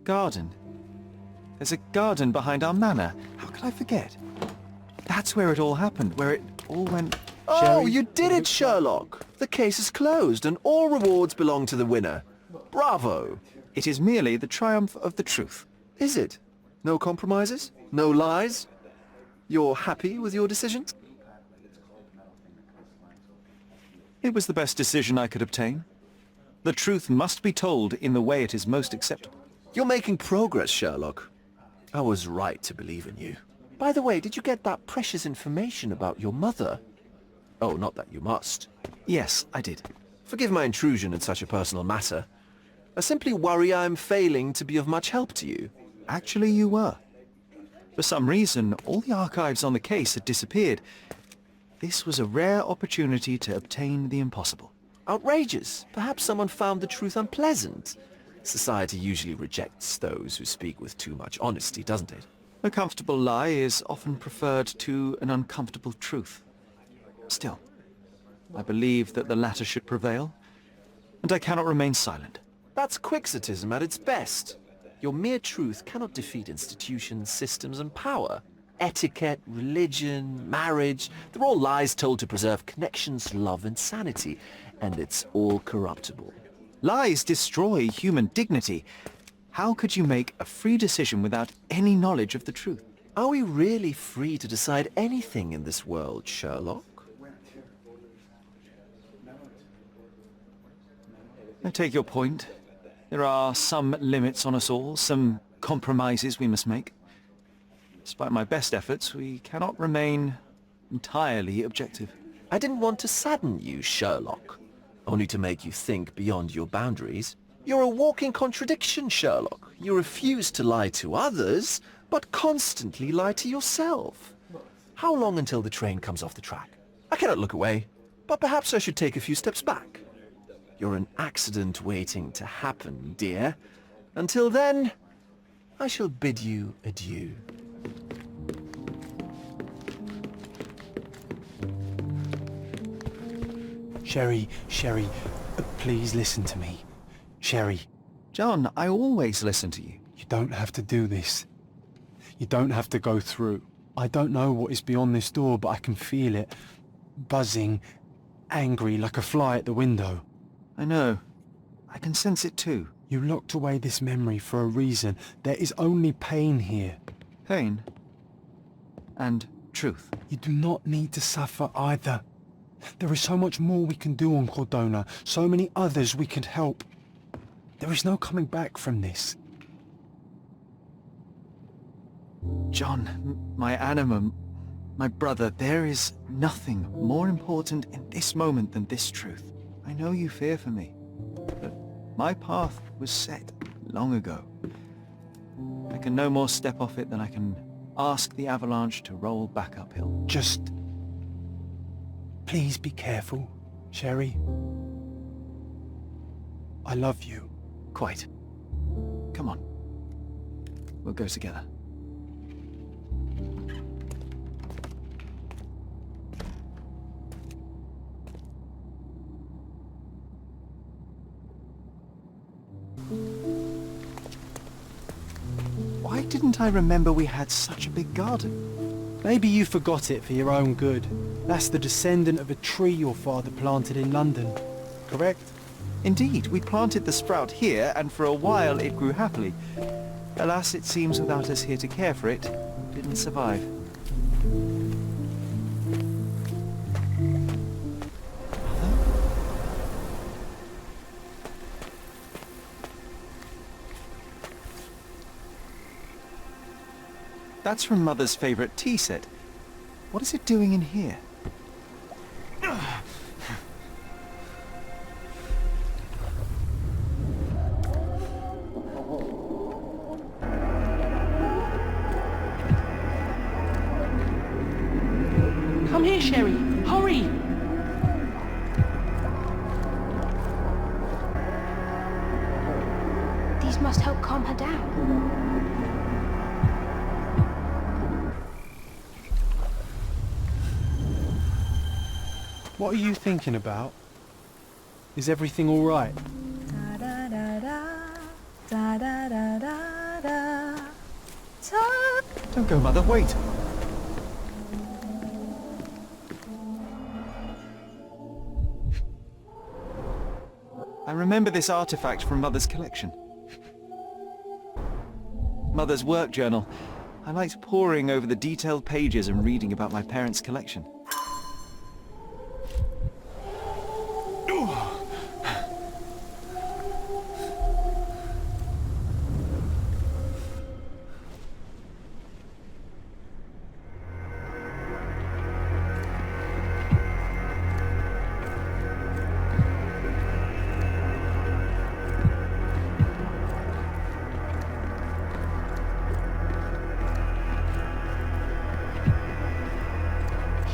garden. There's a garden behind our manor. How could I forget? That's where it all happened, where it all went... Oh, Sherry? you did it, Sherlock! The case is closed and all rewards belong to the winner. Bravo! It is merely the triumph of the truth. Is it? No compromises? No lies? You're happy with your decision? It was the best decision I could obtain. The truth must be told in the way it is most acceptable. You're making progress, Sherlock. I was right to believe in you. By the way, did you get that precious information about your mother? Oh, not that you must. Yes, I did. Forgive my intrusion in such a personal matter. I simply worry I'm failing to be of much help to you. Actually, you were. For some reason, all the archives on the case had disappeared. This was a rare opportunity to obtain the impossible. Outrageous. Perhaps someone found the truth unpleasant. Society usually rejects those who speak with too much honesty, doesn't it? A comfortable lie is often preferred to an uncomfortable truth. Still, I believe that the latter should prevail, and I cannot remain silent. That's quixotism at its best. Your mere truth cannot defeat institutions, systems, and power. Etiquette, religion, marriage, they're all lies told to preserve connections, love, and sanity, and it's all corruptible. Lies destroy human dignity. How could you make a free decision without any knowledge of the truth? Are we really free to decide anything in this world, Sherlock? I take your point. There are some limits on us all, some compromises we must make. Despite my best efforts, we cannot remain entirely objective. I didn't want to sadden you, Sherlock, only to make you think beyond your boundaries. You're a walking contradiction, Sherlock. You refuse to lie to others, but constantly lie to yourself. How long until the train comes off the track? I cannot look away, but perhaps I should take a few steps back. You're an accident waiting to happen, dear. Until then, I shall bid you adieu. Sherry, please listen to me. Sherry. John, I always listen to you. You don't have to do this. You don't have to go through. I don't know what is beyond this door, but I can feel it. Buzzing, angry like a fly at the window. I know. I can sense it too. You locked away this memory for a reason. There is only pain here. Pain. And truth. You do not need to suffer either. There is so much more we can do on Cordona, so many others we could help. There is no coming back from this. John, my anima, my brother, there is nothing more important in this moment than this truth. I know you fear for me, but my path was set long ago. I can no more step off it than I can ask the avalanche to roll back uphill. Just... please be careful, Sherry. I love you. Quite. Come on. We'll go together. Why didn't I remember we had such a big garden? Maybe you forgot it for your own good. That's the descendant of a tree your father planted in London, correct? Indeed, we planted the sprout here, and for a while it grew happily. Alas, it seems without us here to care for it, it didn't survive. That's from Mother's favorite tea set. What is it doing in here? Come here, Sherry. Hurry! These must help calm her down. What are you thinking about? Is everything all right? Da da da da da da da da. the top. Don't go, Mother, wait! I remember this artifact from Mother's collection. Mother's work journal. I liked poring over the detailed pages and reading about my parents' collection.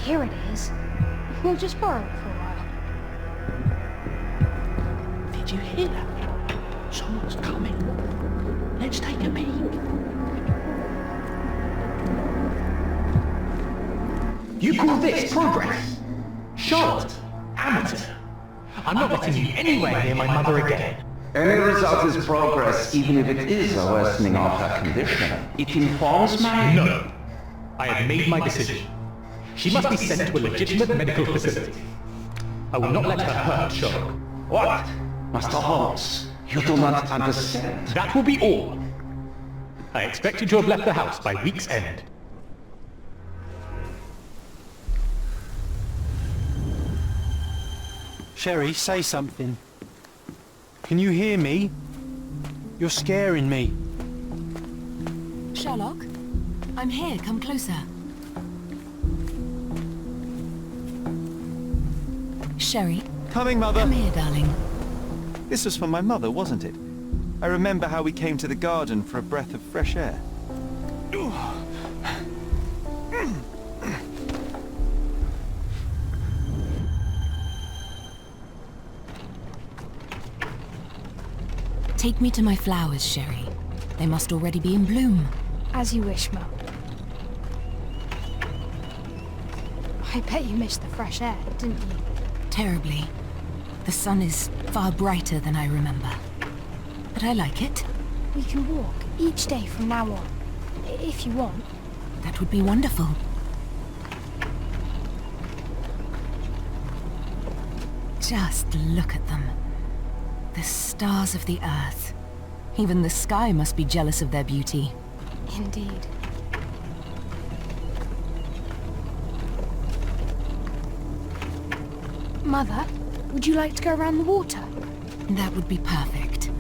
Here it is. We'll just borrow it for a while. Did you hear that? Someone's coming. Let's take a peek. You call this progress? Charlotte, amateur. I'm not letting you anywhere near my mother again. Any result is progress, even if it is a worsening of her condition. It informs my... No. I have made my decision. She must be sent to a legitimate medical facility. I will not let her hurt Sherlock. What? Master Holmes, you do not understand. That will be all. I expect you to have left the house by week's end. Sherry, say something. Can you hear me? You're scaring me. Sherlock, I'm here. Come closer. Sherry, Coming, Mother! come here, darling. This was for my mother, wasn't it? I remember how we came to the garden for a breath of fresh air. Take me to my flowers, Sherry. They must already be in bloom. As you wish, Mum. I bet you missed the fresh air, didn't you? Terribly. The sun is far brighter than I remember. But I like it. We can walk each day from now on, if you want. That would be wonderful. Just look at them. The stars of the earth. Even the sky must be jealous of their beauty. Indeed. Mother, would you like to go around the water? That would be perfect.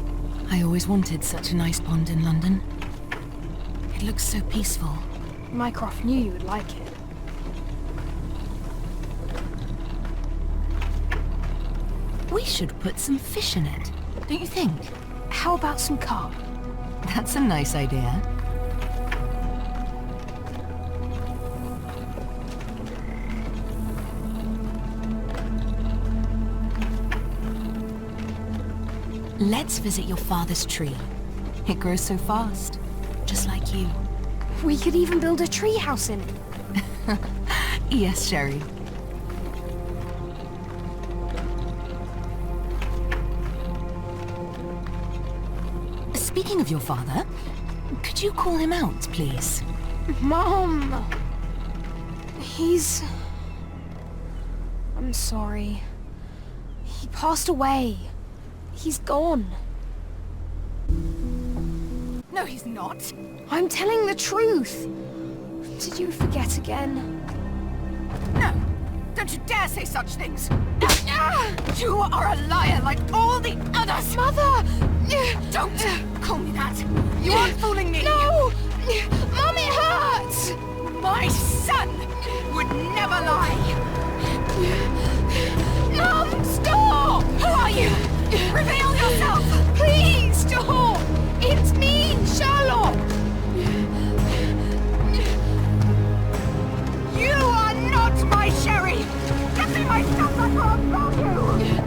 I always wanted such a nice pond in London. It looks so peaceful. Mycroft knew you would like it. We should put some fish in it, don't you think? How about some carp? That's a nice idea. Let's visit your father's tree. It grows so fast, just like you. We could even build a tree house in it. Yes, Sherry. Speaking of your father, could you call him out, please? Mom! I'm sorry. He passed away. He's gone. No, he's not. I'm telling the truth. Did you forget again? No! Don't you dare say such things! You are a liar like all the others! Mother! Don't call me that! You aren't fooling me! No! Mom, it hurts! My son would never lie! Mom, stop! Who are you? Reveal yourself! Please, stop! It's me, Sherlock! You are not my Sherry! Give me my stuff, I can't tell you!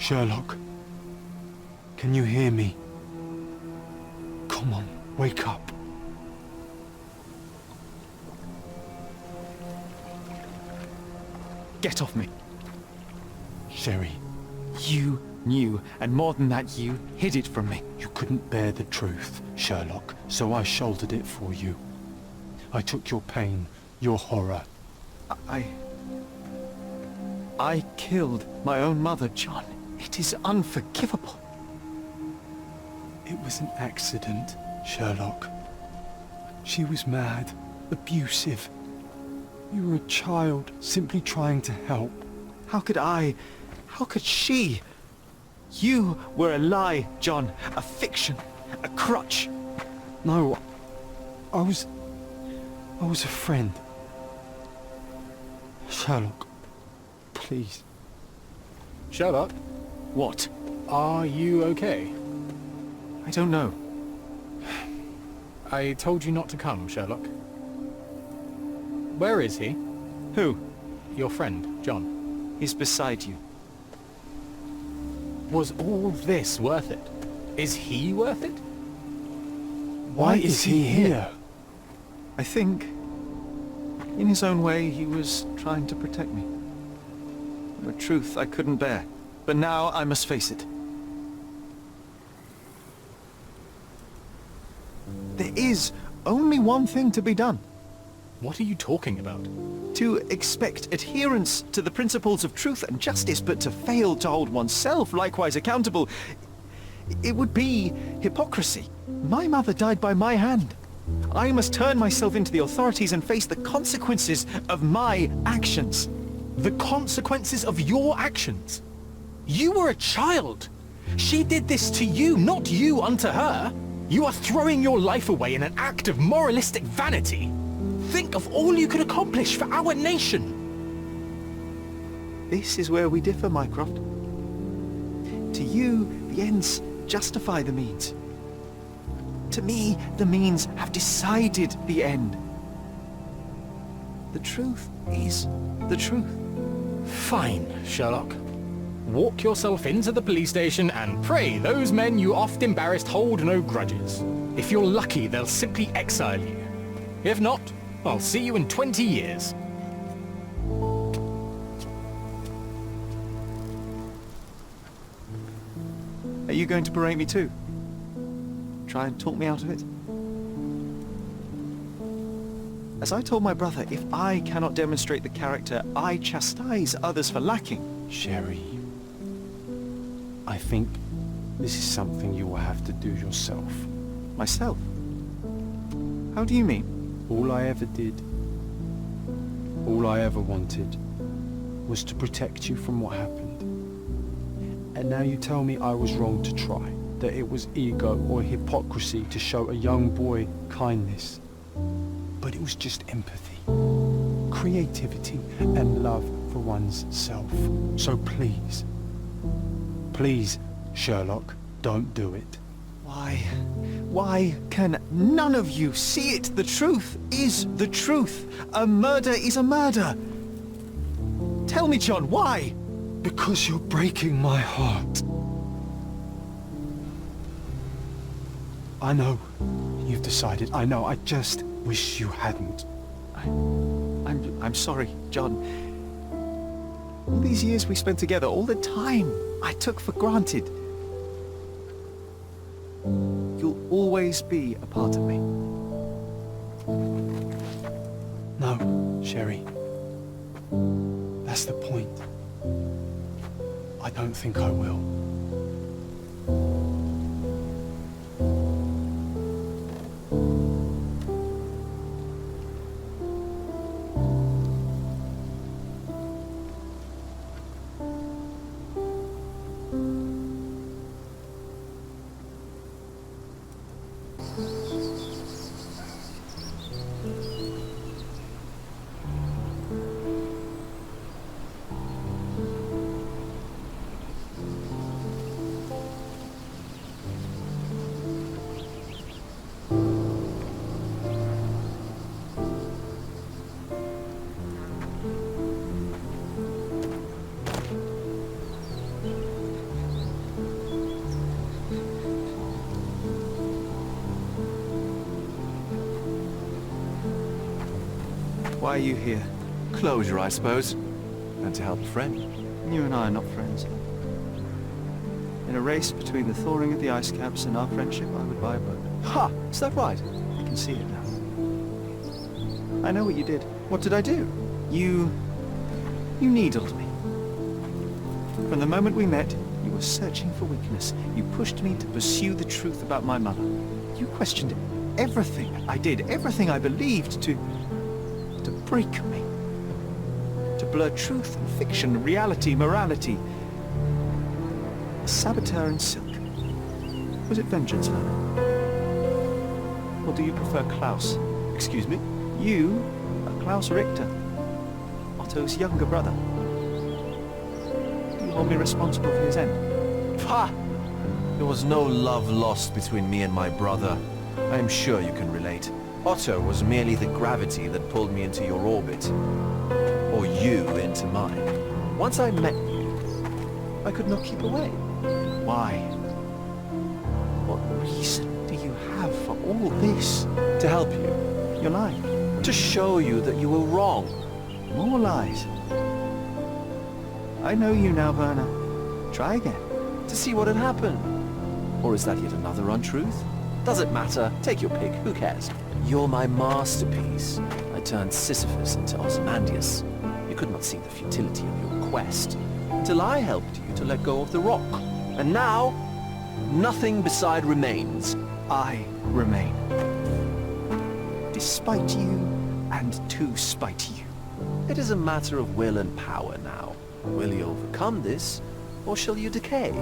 Sherlock, can you hear me? Come on, wake up. Get off me. Sherry, You knew, and more than that, you hid it from me. you couldn't bear the truth, Sherlock, so I shouldered it for you. I took your pain, your horror. I killed my own mother, John. It is unforgivable. It was an accident, Sherlock. She was mad, abusive. You were a child, simply trying to help. How could she? You were a lie, John. A fiction. A crutch. No, I was a friend. Sherlock, please. Sherlock, What? are you okay? I don't know. I told you not to come, Sherlock. Where is he? Who? Your friend, John. He's beside you. Was all this worth it? Is he worth it? Why is he here? I think, in his own way, he was trying to protect me. A truth I couldn't bear. But now I must face it. There is only one thing to be done. What are you talking about? To expect adherence to the principles of truth and justice, but to fail to hold oneself likewise accountable, it would be hypocrisy. My mother died by my hand. I must turn myself into the authorities and face the consequences of my actions. The consequences of your actions? You were a child. She did this to you, not you unto her. You are throwing your life away in an act of moralistic vanity. Think of all you could accomplish for our nation. This is where we differ, Mycroft. To you, the ends justify the means. To me, the means have decided the end. The truth is the truth. Fine, Sherlock. Walk yourself into the police station and pray those men you oft embarrassed hold no grudges. If you're lucky, they'll simply exile you. If not, I'll see you in 20 years. Are you going to berate me too? Try and talk me out of it? As I told my brother, if I cannot demonstrate the character I chastise others for lacking... Sherry, I think this is something you will have to do yourself. Myself? How do you mean? All I ever did, all I ever wanted, was to protect you from what happened. And now you tell me I was wrong to try, that it was ego or hypocrisy to show a young boy kindness. But it was just empathy, creativity, and love for one's self. So please, please, Sherlock, don't do it. Why can none of you see it? The truth is the truth. A murder is a murder. Tell me, John, why? Because you're breaking my heart. I know you've decided. I know. I just wish you hadn't. I'm sorry, John. All these years we spent together, all the time I took for granted. You'll always be a part of me. No, Sherry. That's the point. I don't think I will. Why are you here? Closure, I suppose. And to help a friend. You and I are not friends. In a race between the thawing of the ice caps and our friendship, I would buy a boat. Ha! Is that right? I can see it now. I know what you did. What did I do? You needled me. From the moment we met, you were searching for weakness. You pushed me to pursue the truth about my mother. You questioned everything I did, everything I believed to break me. To blur truth and fiction, reality, morality. A saboteur in silk. Was it vengeance, Lana? Or do you prefer Klaus? Excuse me? You are Klaus Richter, Otto's younger brother. Do you hold me responsible for his end? Ha! There was no love lost between me and my brother. I am sure you can relate. Otto was merely the gravity that pulled me into your orbit. Or you into mine. Once I met you, I could not keep away. Why? What reason do you have for all this? To help you. You're lying. To show you that you were wrong. More lies. I know you now, Werner. Try again. To see what had happened. Or is that yet another untruth? Does it matter? Take your pick. Who cares? You're my masterpiece. I turned Sisyphus into Ozymandias. You could not see the futility of your quest until I helped you to let go of the rock. And now, nothing beside remains. I remain. Despite you and to spite you. It is a matter of will and power now. Will you overcome this, or shall you decay?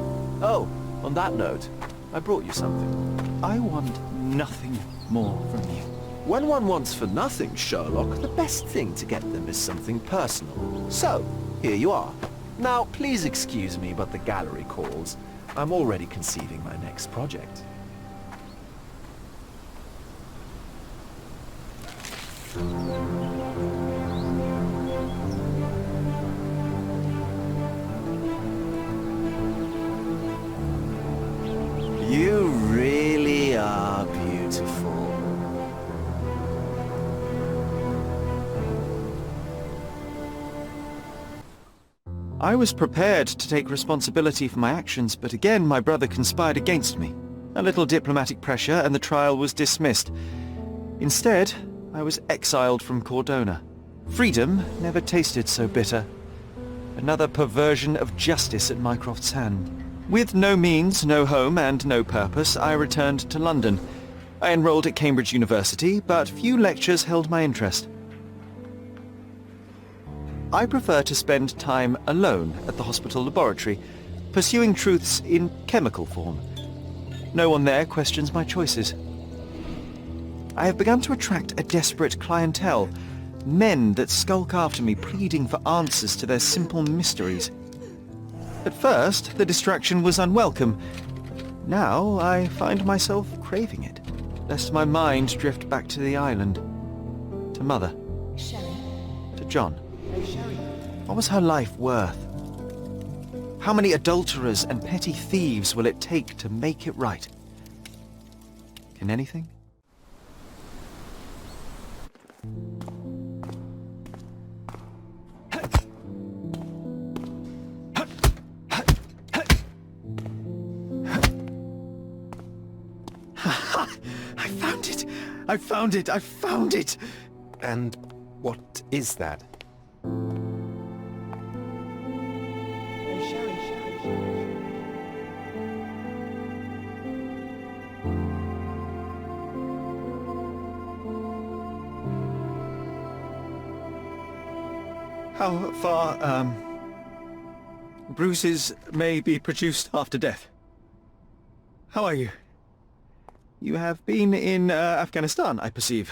Oh, on that note, I brought you something. I want nothing more from you. When one wants for nothing, Sherlock, the best thing to get them is something personal. So, here you are. Now, please excuse me, but the gallery calls. I'm already conceiving my next project. You really are beautiful. I was prepared to take responsibility for my actions, but again my brother conspired against me. A little diplomatic pressure and the trial was dismissed. Instead, I was exiled from Cordona. Freedom never tasted so bitter. Another perversion of justice at Mycroft's hand. With no means, no home, and no purpose, I returned to London. I enrolled at Cambridge University, but few lectures held my interest. I prefer to spend time alone at the hospital laboratory, pursuing truths in chemical form. No one there questions my choices. I have begun to attract a desperate clientele, men that skulk after me pleading for answers to their simple mysteries. At first, the distraction was unwelcome. Now I find myself craving it, lest my mind drift back to the island, to Mother, to John. What was her life worth? How many adulterers and petty thieves will it take to make it right? Can anything? I found it! I found it! I found it! And what is that? How far, bruises may be produced after death? How are you? You have been in Afghanistan, I perceive.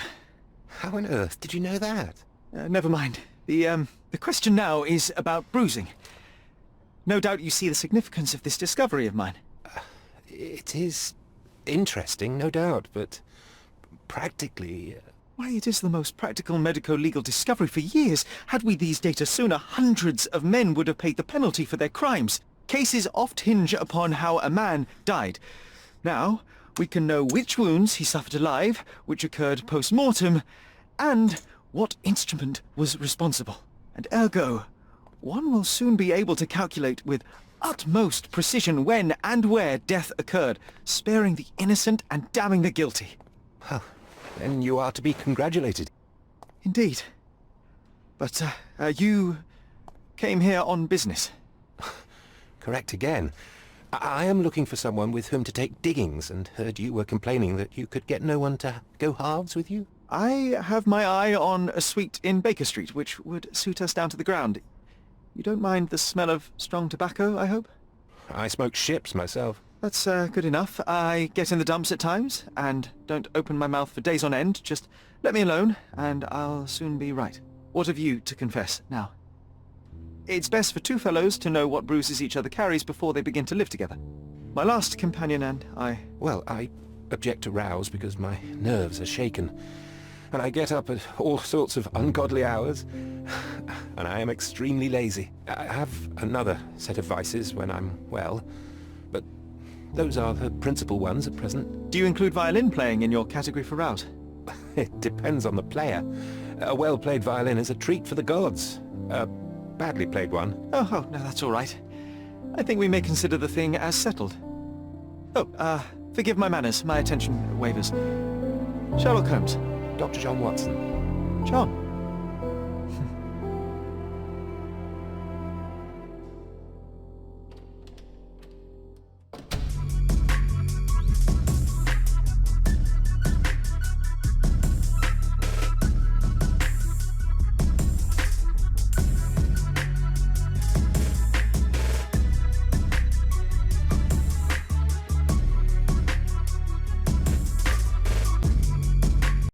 How on earth did you know that? Never mind. The question now is about bruising. No doubt you see the significance of this discovery of mine. It is interesting, no doubt, but practically... Why, it is the most practical medico-legal discovery for years. Had we these data sooner, hundreds of men would have paid the penalty for their crimes. Cases oft hinge upon how a man died. Now, we can know which wounds he suffered alive, which occurred post-mortem, and what instrument was responsible, and ergo, one will soon be able to calculate with utmost precision when and where death occurred, sparing the innocent and damning the guilty. Well, then you are to be congratulated. Indeed. But, you came here on business. Correct again. I am looking for someone with whom to take diggings, and heard you were complaining that you could get no one to go halves with you. I have my eye on a suite in Baker Street, which would suit us down to the ground. You don't mind the smell of strong tobacco, I hope? I smoke ships myself. That's good enough. I get in the dumps at times, and don't open my mouth for days on end. Just let me alone, and I'll soon be right. What have you to confess, now? It's best for two fellows to know what bruises each other carries before they begin to live together. My last companion and I... Well, I object to rows because my nerves are shaken, and I get up at all sorts of ungodly hours, and I am extremely lazy. I have another set of vices when I'm well, but those are the principal ones at present. Do you include violin playing in your category for rout? It depends on the player. A well-played violin is a treat for the gods. A badly played one. Oh, no, that's all right. I think we may consider the thing as settled. Oh, forgive my manners. My attention wavers. Sherlock Holmes. Dr. John Watson. John.